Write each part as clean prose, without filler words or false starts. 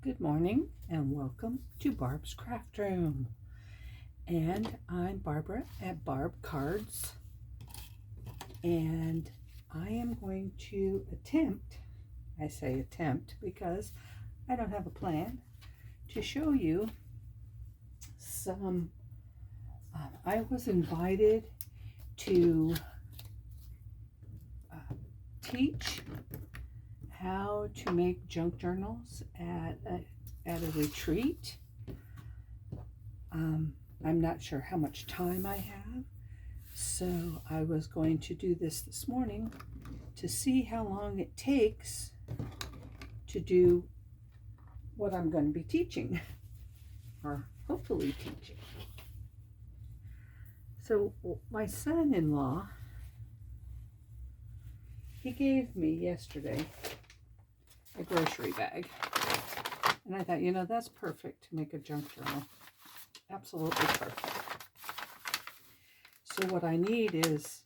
Good morning and welcome to Barb's Craft Room. And I'm Barbara at Barb Cards. And I am going to I say attempt because I don't have a plan, to show you some. I was invited to teach how to make junk journals at a retreat. I'm not sure how much time I have, so I was going to do this morning to see how long it takes to do what I'm going to be teaching, or hopefully teaching. So my son-in-law, he gave me yesterday a grocery bag, and I thought, that's perfect to make a junk journal. Absolutely perfect. So what I need is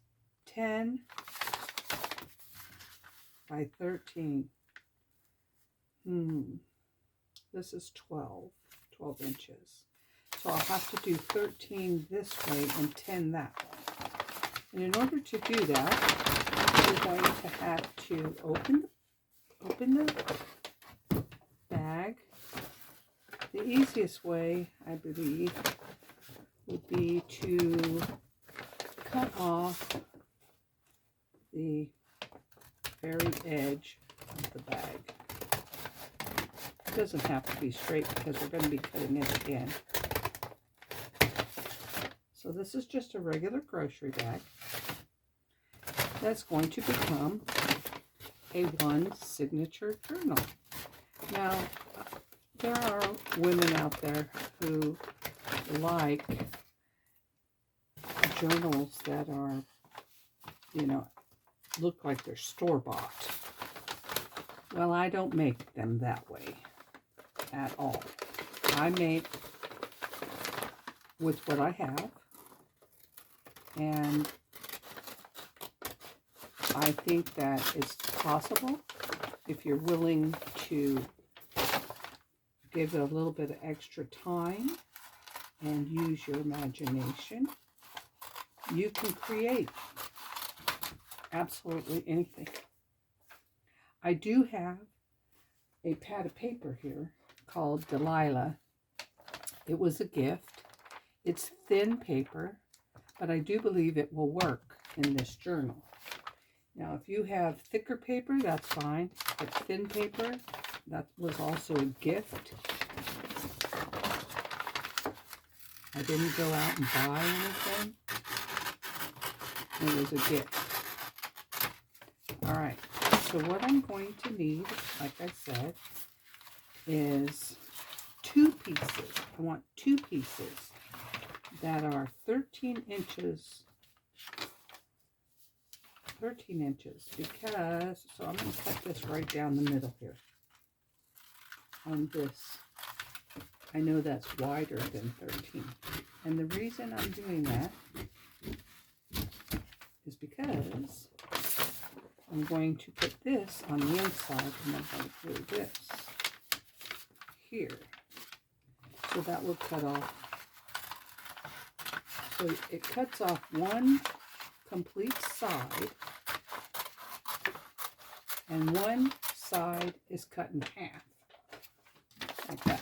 10 by 13. This is 12 inches. So I'll have to do 13 this way and 10 that way. And in order to do that, we're going to have to open the bag. The easiest way, I believe, would be to cut off the very edge of the bag. It doesn't have to be straight because we're going to be cutting it again. So this is just a regular grocery bag that's going to become a one signature journal. Now, there are women out there who like journals that are, look like they're store-bought. Well, I don't make them that way at all. I make with what I have, and I think that it's possible if you're willing to give it a little bit of extra time and use your imagination. You can create absolutely anything. I do have a pad of paper here called Delilah. It was a gift. It's thin paper, but I do believe it will work in this journal. Now, if you have thicker paper, that's fine. But thin paper, that was also a gift. I didn't go out and buy anything. It was a gift. All right, so what I'm going to need, like I said, is 2 pieces. I want 2 pieces that are 13 inches, because, so I'm going to cut this right down the middle here on this. I know that's wider than 13. And the reason I'm doing that is because I'm going to put this on the inside, and I'm going to glue this here. So that will cut off. So it cuts off one complete side, and one side is cut in half, like that.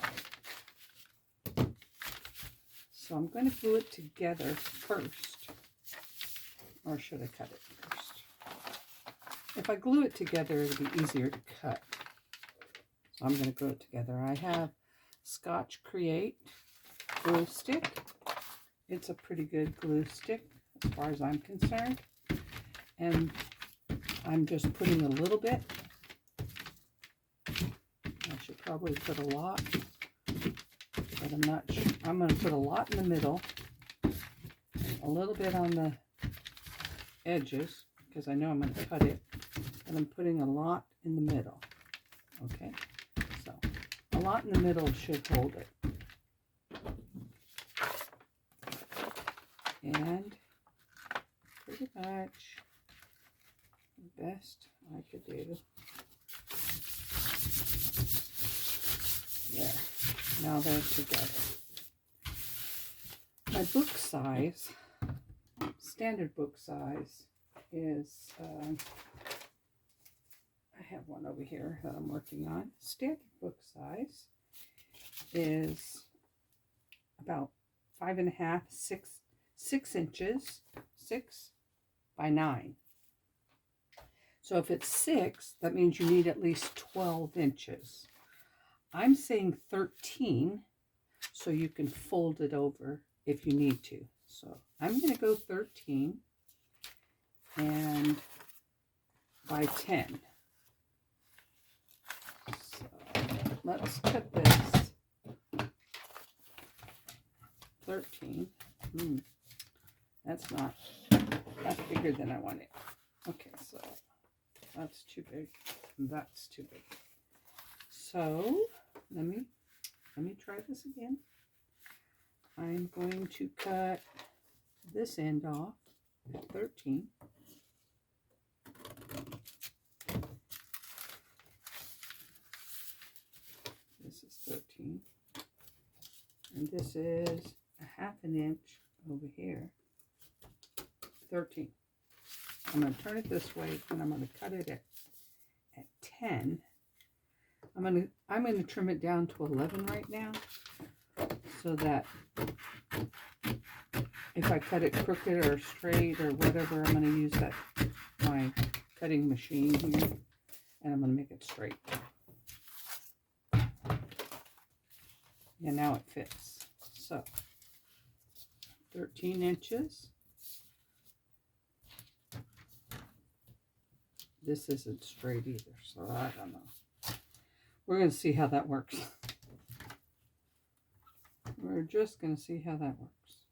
So I'm going to glue it together first, or should I cut it first? If I glue it together, it'll be easier to cut. So I'm going to glue it together. I have Scotch Create glue stick. It's a pretty good glue stick as far as I'm concerned. And I'm just putting a little bit. I should probably put a lot, but I'm not sure. I'm going to put a lot in the middle, a little bit on the edges, because I know I'm going to cut it, and I'm putting a lot in the middle. Okay, so a lot in the middle should hold it. And pretty much the best I could do Now they're together. My book size, standard book size, is, I have one over here that I'm working on. Standard book size is about 5.5, 6 inches, 6 by 9. So if it's 6, that means you need at least 12 inches. I'm saying 13, so you can fold it over if you need to. So I'm going to go 13 and by 10. So let's cut this. 13. That's bigger than I wanted. Okay, so that's too big. That's too big. So let me try this again. I'm going to cut this end off at 13. This is 13. And this is a 1/2 inch over here. 13. I'm going to turn it this way and I'm going to cut it at 10. I'm going to trim it down to 11 right now, so that if I cut it crooked or straight or whatever, I'm going to use my cutting machine here, and I'm going to make it straight. And now it fits. So 13 inches. This isn't straight either, so I don't know. We're going to see how that works. We're just going to see how that works.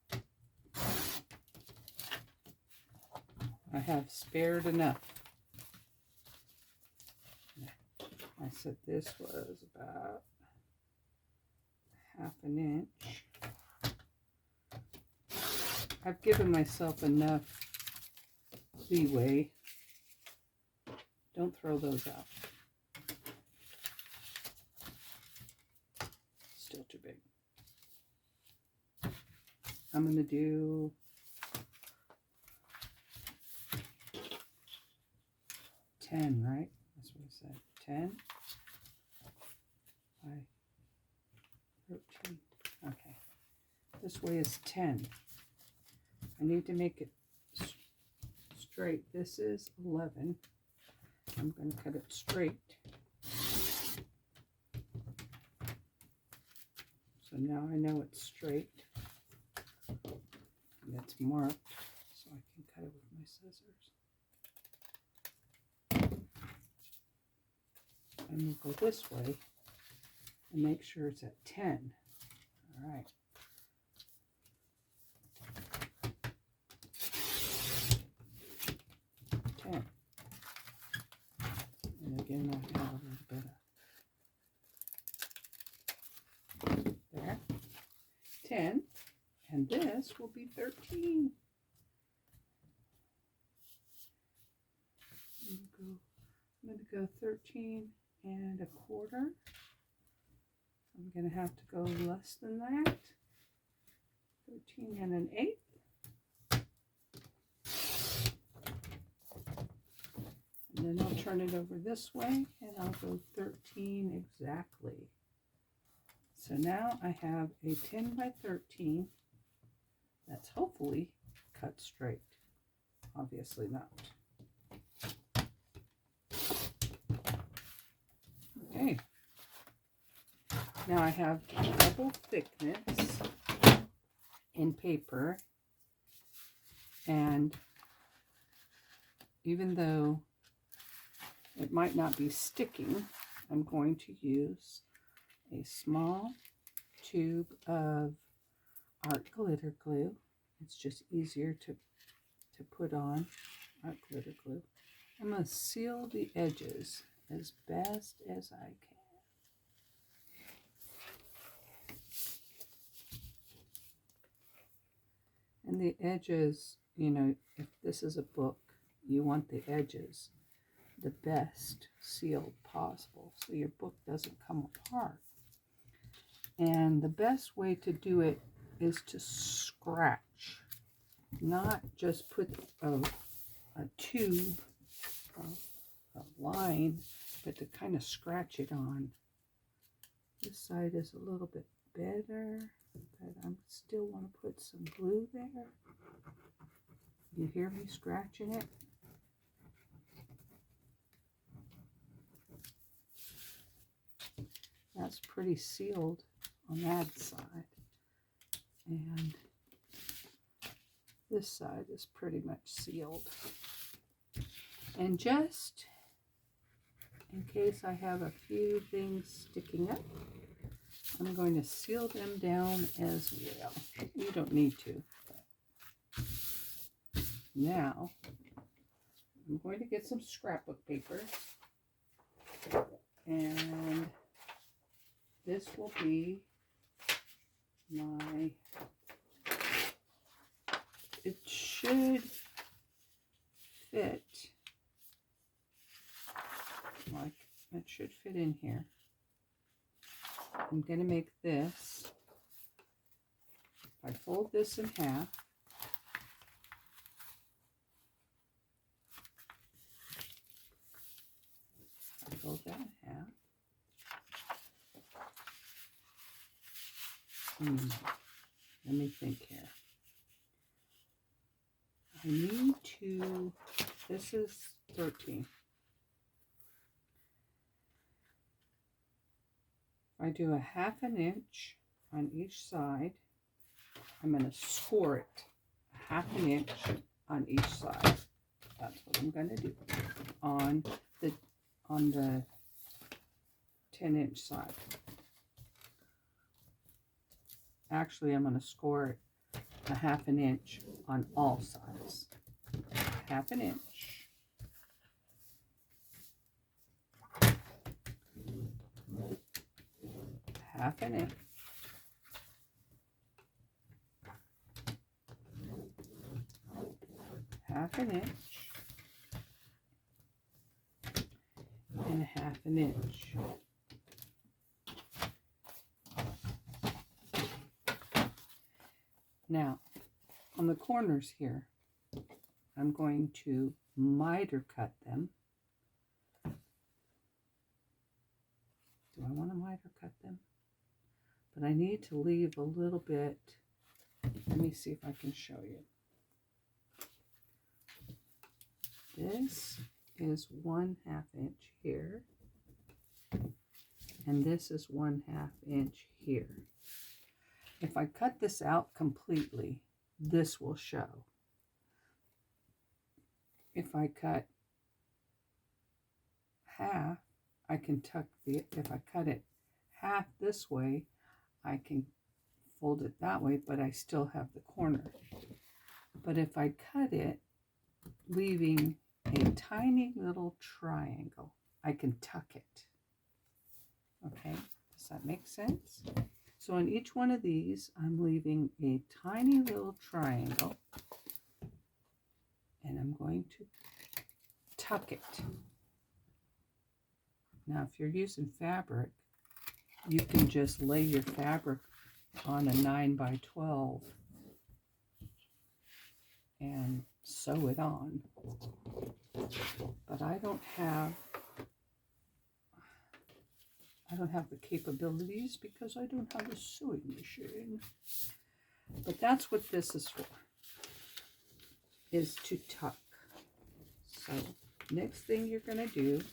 I have spared enough. I said this was about 1/2 inch. I've given myself enough leeway. Don't throw those out. Still too big. I'm going to do 10, right? That's what I said. 10 by 13. Okay. This way is 10. I need to make it straight. This is 11. I'm going to cut it straight. So now I know it's straight. And it's marked, so I can cut it with my scissors. And we'll go this way and make sure it's at 10. All right. And again, I have a little bit of there. 10. And this will be 13. I'm going to go 13 1/4. I'm going to have to go less than that. 13 1/8. And then I'll turn it over this way and I'll go 13 exactly. So now I have a 10 by 13 that's hopefully cut straight. Obviously not. Okay. Now I have double thickness in paper, and even though it might not be sticking, I'm going to use a small tube of art glitter glue. It's just easier to put on art glitter glue. I'm going to seal the edges as best as I can. And the edges, you know, if this is a book, you want the edges the best sealed possible so your book doesn't come apart. And the best way to do it is to scratch, not just put a tube, a line, but to kind of scratch it on. This side is a little bit better, but I still want to put some glue there. You hear me scratching it? That's pretty sealed on that side. And this side is pretty much sealed. And just in case I have a few things sticking up, I'm going to seal them down as well. You don't need to. Now, I'm going to get some scrapbook paper. And this will be my, it should fit, like, it should fit in here. I'm going to make this, if I fold this in half, I fold that in half. Let me think here. I need to, this is 13. If I do a 1/2 inch on each side, I'm going to score it 1/2 inch on each side. That's what I'm going to do on the 10-inch side. Actually, I'm going to score it a 1/2 inch on all sides. 1/2 inch. Half an inch. Half an inch. And 1/2 inch. Now, on the corners here, I'm going to miter cut them. Do I want to miter cut them? But I need to leave a little bit. Let me see if I can show you. This is 1/2 inch here. And this is 1/2 inch here. If I cut this out completely, this will show. If I cut half, I can tuck the, if I cut it half this way, I can fold it that way, but I still have the corner. But if I cut it, leaving a tiny little triangle, I can tuck it. Okay, does that make sense? So in each one of these, I'm leaving a tiny little triangle, and I'm going to tuck it. Now, if you're using fabric, you can just lay your fabric on a 9x12 and sew it on. But I don't have the capabilities because I don't have a sewing machine. But that's what this is for, is to tuck. So next thing you're going to do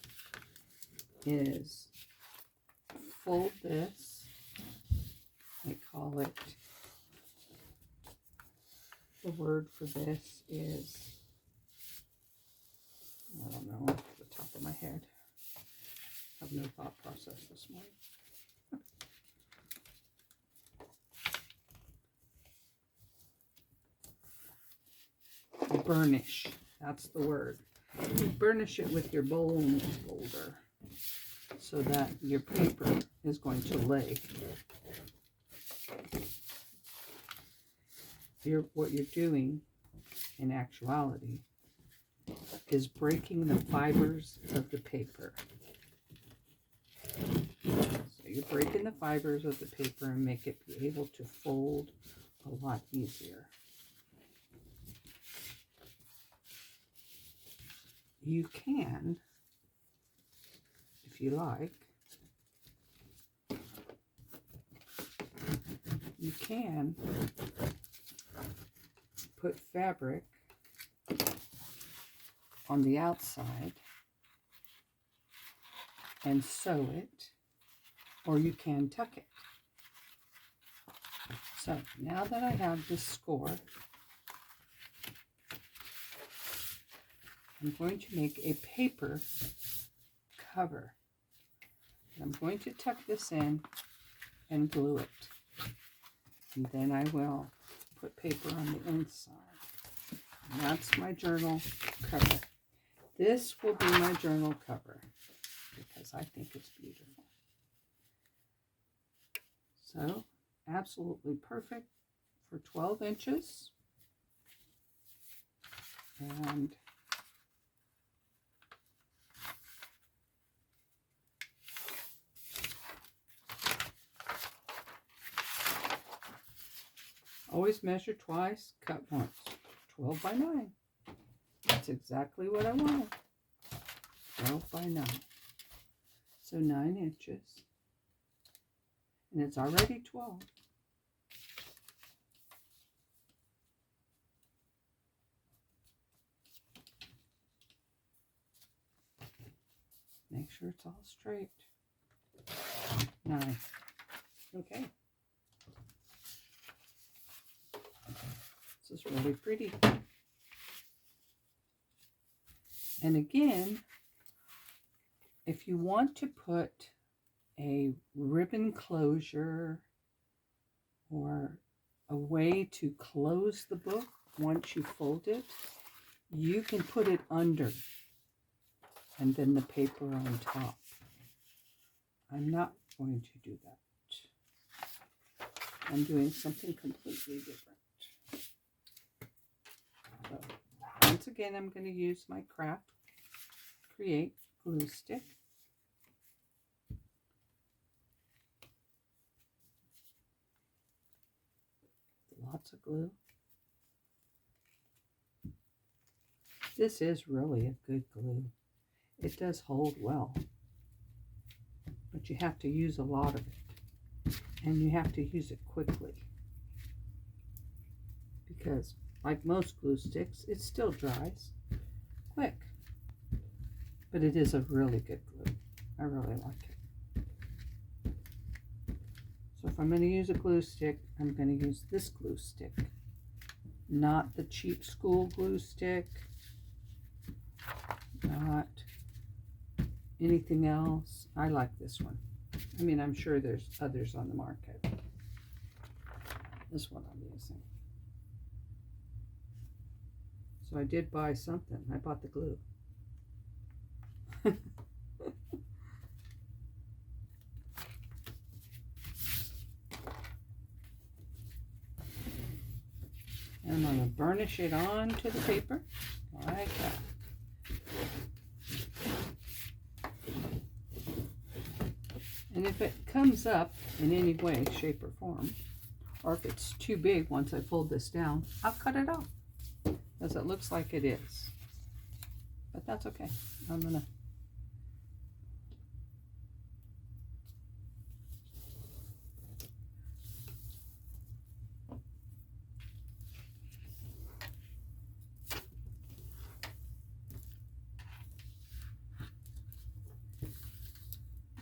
is fold this. I call it, the word for this is, I don't know, off the top of my head. I have no thought process this morning. Burnish, that's the word. You burnish it with your bone folder so that your paper is going to lay. What you're doing in actuality is breaking the fibers of the paper. So you're breaking the fibers of the paper and make it be able to fold a lot easier. You can, if you like, you can put fabric on the outside and sew it, or you can tuck it. So now that I have this score, I'm going to make a paper cover. I'm going to tuck this in and glue it. And then I will put paper on the inside. And that's my journal cover. This will be my journal cover because I think it's beautiful. So, absolutely perfect for 12 inches. And always measure twice, cut once. 12 by 9. That's exactly what I wanted. 12 by 9. So 9 inches. And it's already 12. Make sure it's all straight. 9. Okay. This is really pretty. And again, if you want to put a ribbon closure or a way to close the book once you fold it, you can put it under and then the paper on top. I'm not going to do that. I'm doing something completely different. So, once again, I'm going to use my Craft Create glue stick. Lots of glue. This is really a good glue. It does hold well, but you have to use a lot of it, and you have to use it quickly because, like most glue sticks, it still dries quick. But it is a really good glue. I really like it. So if I'm going to use a glue stick, I'm going to use this glue stick, not the cheap school glue stick, not anything else. I like this one. I mean, I'm sure there's others on the market. This one I'm using. So I did buy something. I bought the glue. And I'm going to burnish it onto the paper like that. And if it comes up in any way, shape, or form, or if it's too big once I fold this down, I'll cut it off, as it looks like it is. But that's okay. I'm going to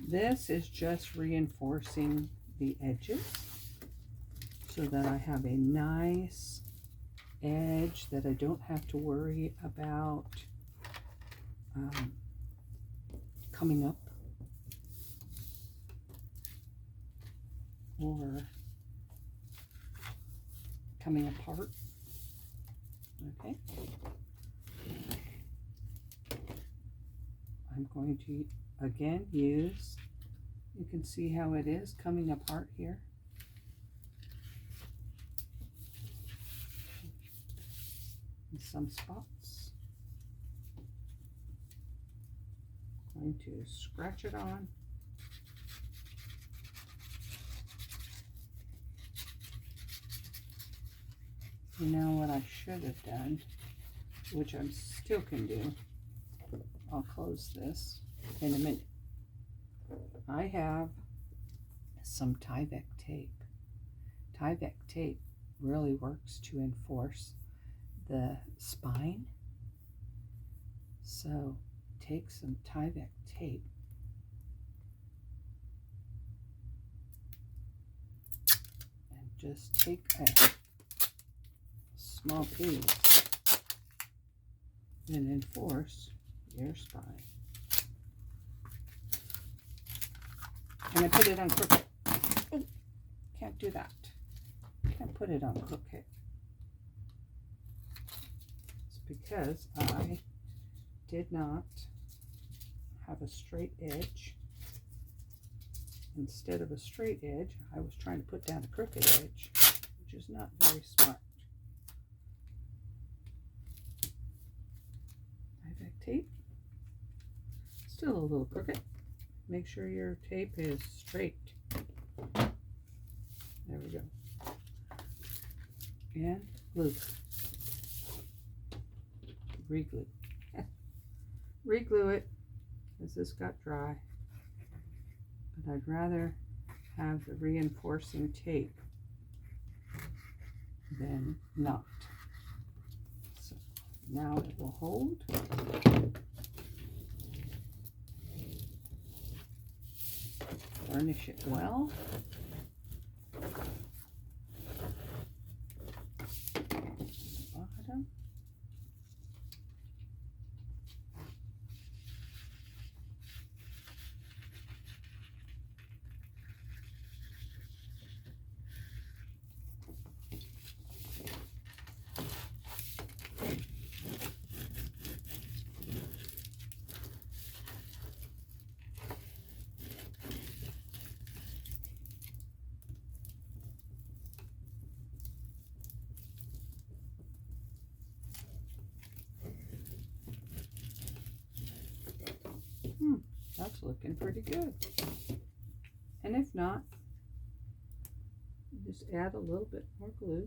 this is just reinforcing the edges so that I have a nice edge that I don't have to worry about coming up or coming apart. Okay. I'm going to again use, you can see how it is coming apart here. In some spots. I'm going to scratch it on. You know what I should have done, which I still can do. I'll close this in a minute. I have some Tyvek tape. Tyvek tape really works to enforce the spine. So take some Tyvek tape and just take a small piece and enforce your spine. And I put it on crooked. Oh, can't do that. Can't put it on crooked. It's because I did not have a straight edge. Instead of a straight edge, I was trying to put down a crooked edge, which is not very smart. Tyvek tape. Still a little crooked. Make sure your tape is straight. There we go. And glue. Re-glue. Re-glue it, as this got dry. But I'd rather have the reinforcing tape than not. So now it will hold. Varnish it well. Bottom. That's looking pretty good. And if not, just add a little bit more glue.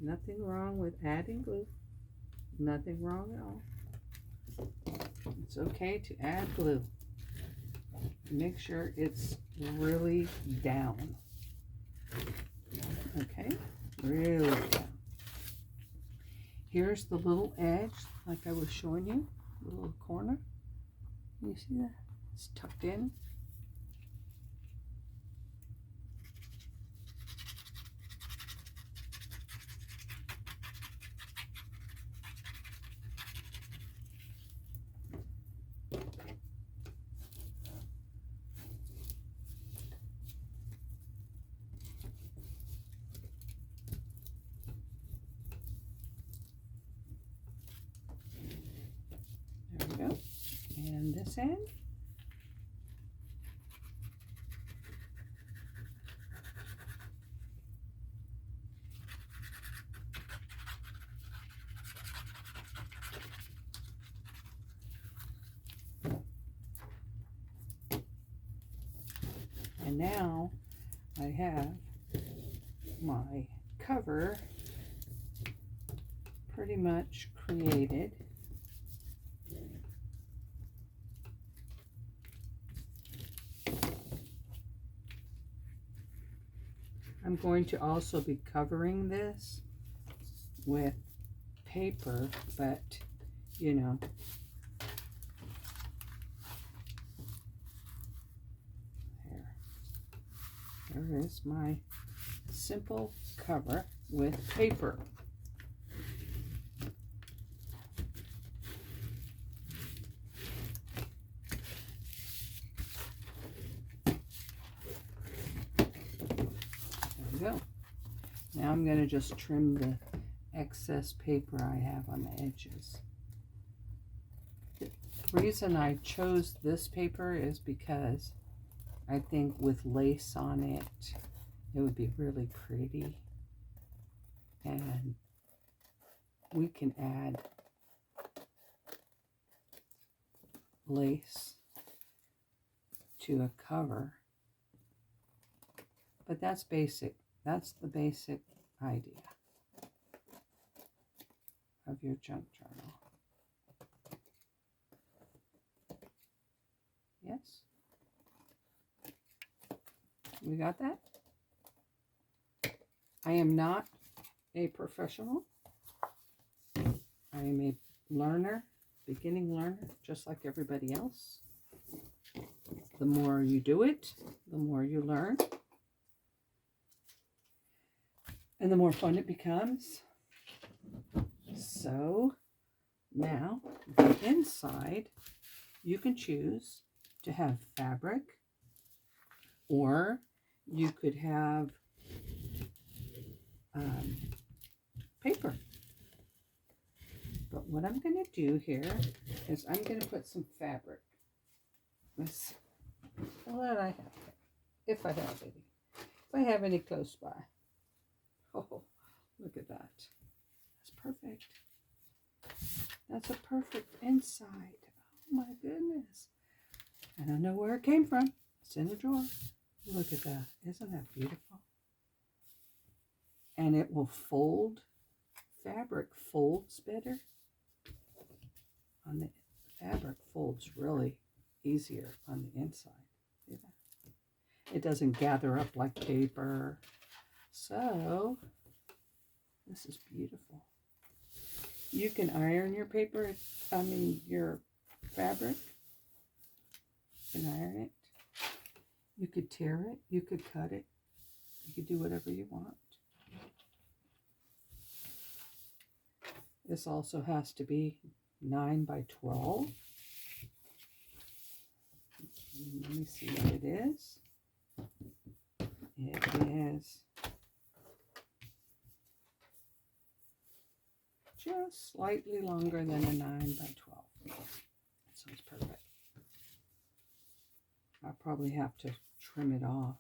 Nothing wrong with adding glue. Nothing wrong at all. It's okay to add glue. Make sure it's really down. Okay, really down. Here's the little edge, like I was showing you, the little corner. You see that? It's tucked in. There we go. And this end. And now I have my cover pretty much created. I'm going to also be covering this with paper, but you know, there is my simple cover with paper. There we go. Now I'm going to just trim the excess paper I have on the edges. The reason I chose this paper is because I think with lace on it, it would be really pretty. And we can add lace to a cover. But that's basic. That's the basic idea. of your junk journal. Yes? We got that? I am not a professional. I am a learner, beginning learner, just like everybody else. The more you do it, the more you learn. And the more fun it becomes. So now the inside, you can choose to have fabric, or you could have paper. But what I'm going to do here is I'm going to put some fabric. Let's see what I have. If I have any. If I have any close by. Oh, look at that. That's perfect. That's a perfect inside. Oh my goodness. I don't know where it came from. It's in a drawer. Look at that. Isn't that beautiful? And it will fold. Fabric folds better. On the fabric folds really easier on the inside. See that? It doesn't gather up like paper. So this is beautiful. You can iron your paper, your fabric. You can iron it. You could tear it. You could cut it. You could do whatever you want. This also has to be 9 by 12. Let me see what it is. It is just slightly longer than a 9 by 12. So it's perfect. I'll probably have to trim it off.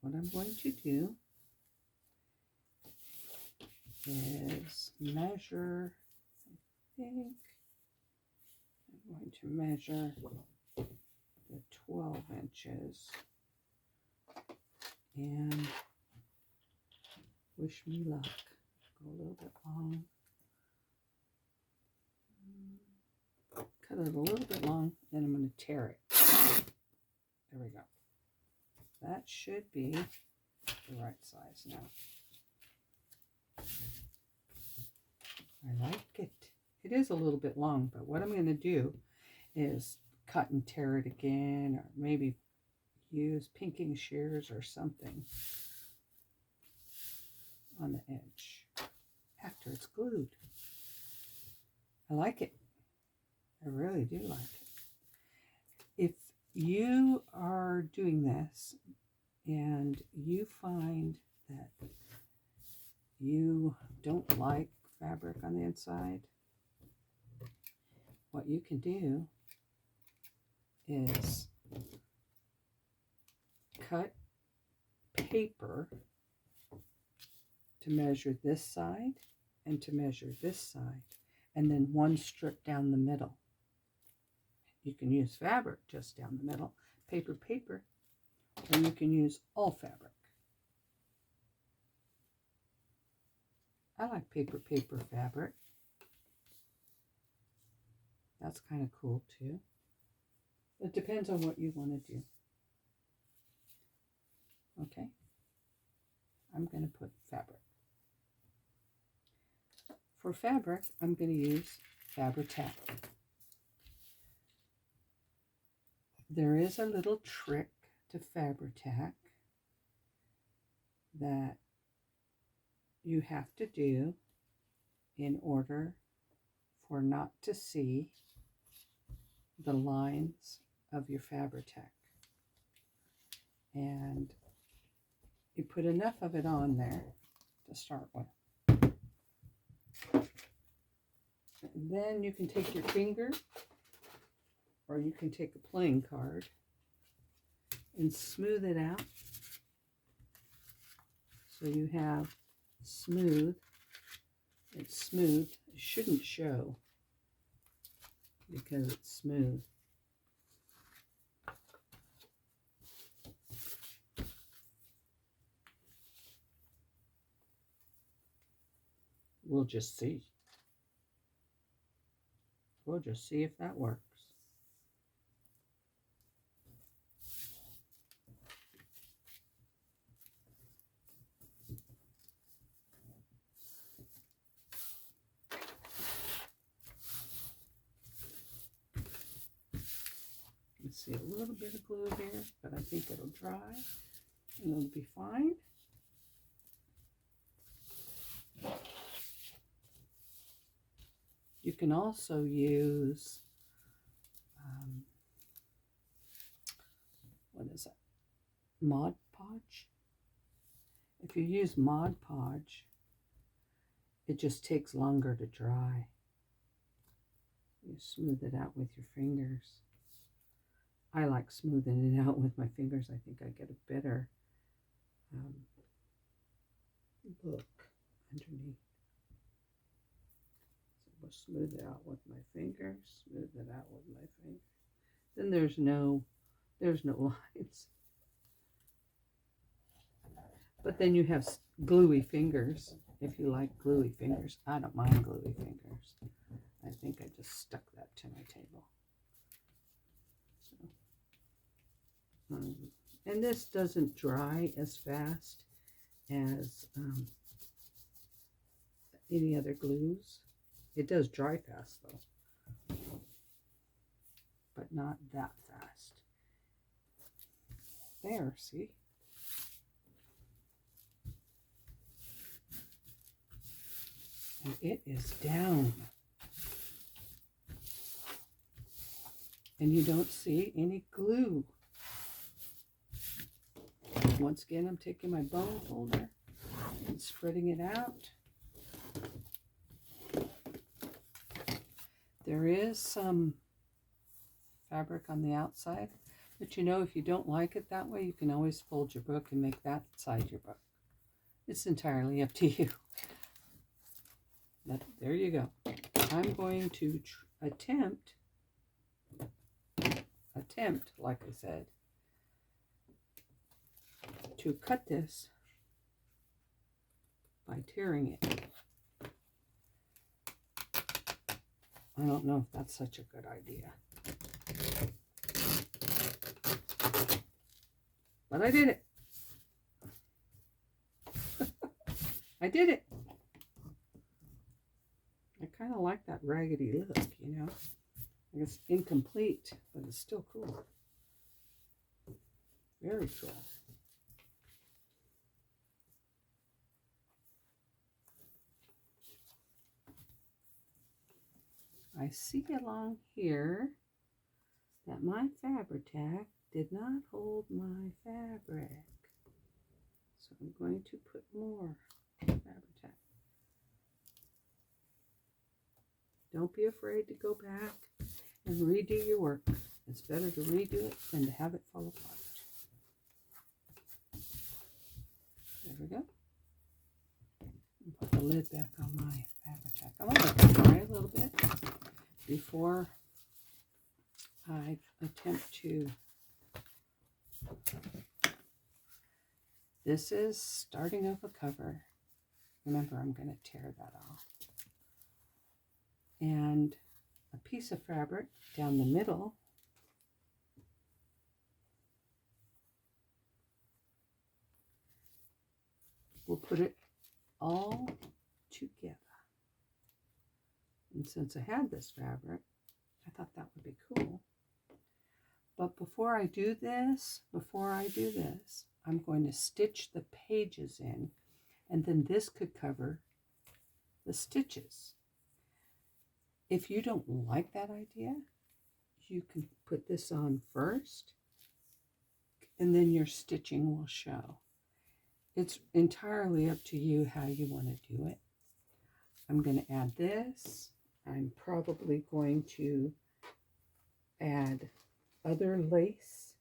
But what I'm going to do is measure, I think I'm going to measure the 12 inches and wish me luck. Go a little bit long. Cut it a little bit long, then I'm going to tear it. There we go. That should be the right size now. I like it. It is a little bit long, but what I'm going to do is cut and tear it again, or maybe use pinking shears or something on the edge after it's glued. I like it. I really do like it. If you are doing this and you find that you don't like fabric on the inside, what you can do is cut paper to measure this side and to measure this side, and then one strip down the middle. You can use fabric just down the middle, paper, or you can use all fabric. I like paper, fabric. That's kind of cool too. It depends on what you want to do. Okay. I'm going to put fabric. For fabric, I'm going to use Fabri-Tac. There is a little trick to Fabri-Tac that you have to do in order for not to see the lines of your Fabri-Tac. And you put enough of it on there to start with. And then you can take your finger, or you can take a playing card and smooth it out. So you have smooth. It's smooth. It shouldn't show because it's smooth. We'll just see. We'll just see if that works. See a little bit of glue here, but I think it'll dry and it'll be fine. You can also use, what is it? Mod Podge. If you use Mod Podge, it just takes longer to dry. You smooth it out with your fingers. I like smoothing it out with my fingers. I think I get a better look underneath. So we'll smooth it out with my fingers, smooth it out with my fingers. Then there's no lines. But then you have gluey fingers, if you like gluey fingers. I don't mind gluey fingers. I think I just stuck that to my table. And this doesn't dry as fast as any other glues. It does dry fast though, but not that fast. There, see? And it is down. And you don't see any glue. Once again, I'm taking my bone folder and spreading it out. There is some fabric on the outside, but you know, if you don't like it that way, you can always fold your book and make that side your book. It's entirely up to you. But there you go. I'm going to attempt, like I said, to cut this by tearing it. I don't know if that's such a good idea. But I did it. I did it. I kind of like that raggedy look, you know. I guess incomplete, but it's still cool. Very cool. I see along here that my Fabri-Tac did not hold my fabric. So I'm going to put more Fabri-Tac. Don't be afraid to go back and redo your work. It's better to redo it than to have it fall apart. There we go. Put the lid back on my Fabri-Tac. I'm going to let it dry a little bit before I attempt to. This is starting of a cover. Remember, I'm going to tear that off. And a piece of fabric down the middle. We'll put it all together. And since I had this fabric, I thought that would be cool. But before I do this, I'm going to stitch the pages in, and then this could cover the stitches. If you don't like that idea, you can put this on first, and then your stitching will show. It's entirely up to you how you want to do it. I'm going to add this. I'm probably going to add other lace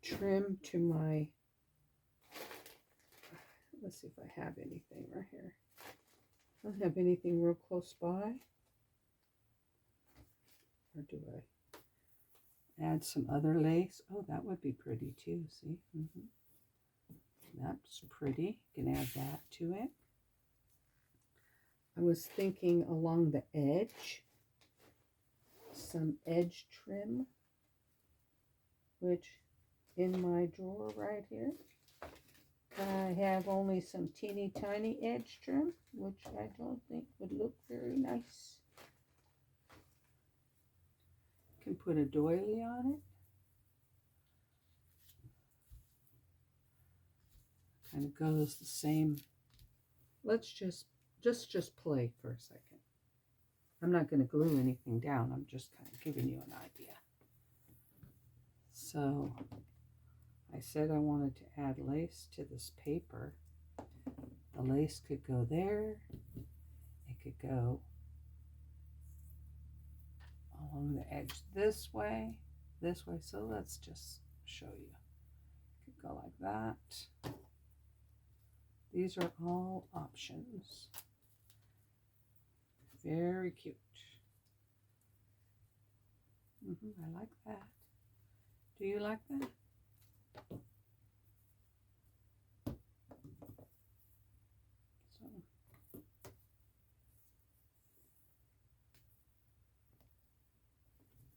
trim to my, let's see if I have anything right here. I don't have anything real close by. Or do I add some other lace? Oh, that would be pretty too, see? That's pretty. You can add that to it. I was thinking along the edge, some edge trim, which in my drawer right here, I have only some teeny tiny edge trim, which I don't think would look very nice. Can put a doily on it. Kind of goes the same. Let's just play for a second. I'm not going to glue anything down. I'm just kind of giving you an idea. So I said I wanted to add lace to this paper. The lace could go there. It could go along the edge this way. So let's just show you. It could go like that. These are all options. Very cute. I like that. Do you like that? So,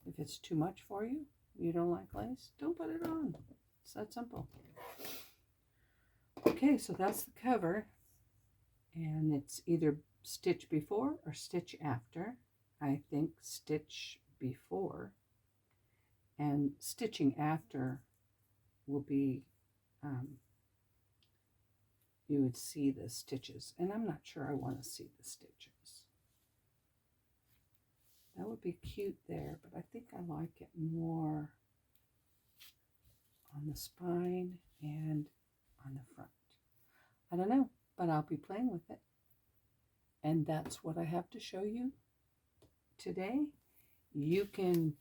if it's too much for you, you don't like lace, don't put it on. It's that simple. Okay, so that's the cover, and it's either stitch before or stitch after. I think stitch before, and stitching after will be, you would see the stitches, and I'm not sure I want to see the stitches. That would be cute there, but I think I like it more on the spine and on the front. I don't know, but I'll be playing with it. And that's what I have to show you today. You can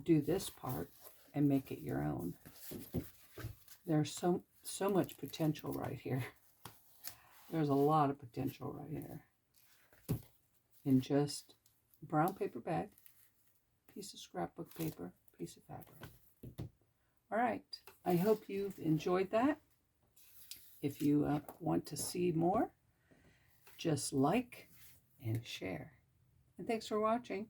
do this part and make it your own. There's so much potential right here. There's a lot of potential right here. In just brown paper bag, piece of scrapbook paper, piece of fabric. All right, I hope you've enjoyed that. If you want to see more, just like and share. And thanks for watching.